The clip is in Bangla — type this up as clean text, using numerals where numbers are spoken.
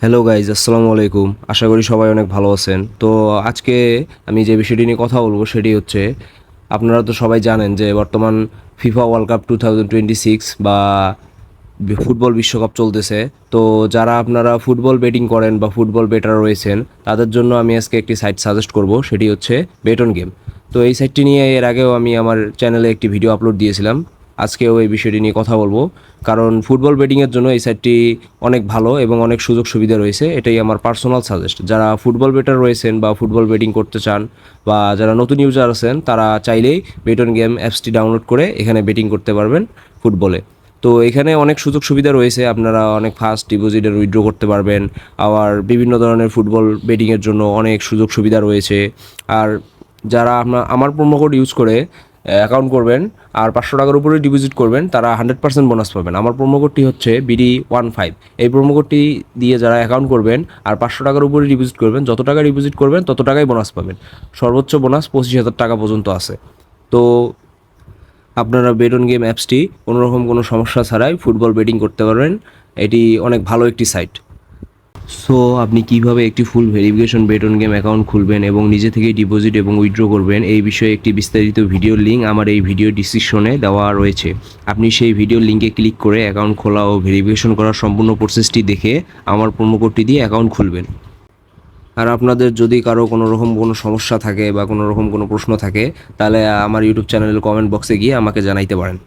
হ্যালো গাইজ, আসসালামু আলাইকুম। আশা করি সবাই অনেক ভালো আছেন। তো আজকে আমি যে বিষয়টি নিয়ে কথা বলবো সেটি হচ্ছে, আপনারা তো সবাই জানেন যে বর্তমান ফিফা ওয়ার্ল্ড কাপ 2026 বা ফুটবল বিশ্বকাপ চলতেছে। তো যারা আপনারা ফুটবল বেটিং করেন বা ফুটবল বেটার রয়েছেন, তাদের জন্য আমি আজকে একটি সাইট সাজেস্ট করব, সেটি হচ্ছে বেটন গেম। তো এই সাইটটি নিয়ে এর আগেও আমি আমার চ্যানেলে একটি ভিডিও আপলোড দিয়েছিলাম। আজকেও এই বিষয়টি নিয়ে কথা বলবো, কারণ ফুটবল বেটিংয়ের জন্য এই সাইটটি অনেক ভালো এবং অনেক সুযোগ সুবিধা রয়েছে। এটাই আমার পার্সোনাল সাজেস্ট। যারা ফুটবল বেটার রয়েছেন বা ফুটবল বেটিং করতে চান বা যারা নতুন ইউজার আছেন, তারা চাইলেই বেটন গেম অ্যাপসটি ডাউনলোড করে এখানে বেটিং করতে পারবেন ফুটবলে। তো এখানে অনেক সুযোগ সুবিধা রয়েছে। আপনারা অনেক ফাস্ট ডিপোজিট আর উইথড্র করতে পারবেন। আবার বিভিন্ন ধরনের ফুটবল বেটিংয়ের জন্য অনেক সুযোগ সুবিধা রয়েছে। আর যারা আমার প্রোমো কোড ইউজ করে অ্যাকাউন্ট করবেন আর 500 টাকার উপরে ডিপোজিট করবেন, তারা 100% বোনাস পাবেন। আমার প্রোমো কোডটি হচ্ছে BD15। এই প্রোমো কোডটি দিয়ে যারা অ্যাকাউন্ট করবেন আর 500 টাকার উপরে ডিপোজিট করবেন, যত টাকা ডিপোজিট করবেন তত টাকাই বোনাস পাবেন। সর্বোচ্চ বোনাস 25,000 টাকা পর্যন্ত আছে। তো আপনারা বেটন গেম অ্যাপসটি কোনোরকম কোনো সমস্যা ছাড়াই ফুটবল বেটিং করতে পারবেন। এটি অনেক ভালো একটি সাইট। সো আপনি কিভাবে একটি ফুল ভেরিফিকেশন বেটন গেম অ্যাকাউন্ট খুলবেন এবং নিজে থেকে ডিপোজিট এবং উইথড্র করবেন, এই বিষয়ে একটি বিস্তারিত ভিডিওর লিঙ্ক আমার এই ভিডিও ডিসক্রিপশনে দেওয়া রয়েছে। আপনি সেই ভিডিওর লিঙ্কে ক্লিক করে অ্যাকাউন্ট খোলা ও ভেরিফিকেশন করার সম্পূর্ণ প্রসেসটি দেখে আমার প্রোমো কোডটি দিয়ে অ্যাকাউন্ট খুলবেন। আর আপনাদের যদি কারো কোনো রকম কোনো সমস্যা থাকে বা কোনো রকম কোনো প্রশ্ন থাকে, তাহলে আমার ইউটিউব চ্যানেলের কমেন্ট বক্সে গিয়ে আমাকে জানাইতে পারেন।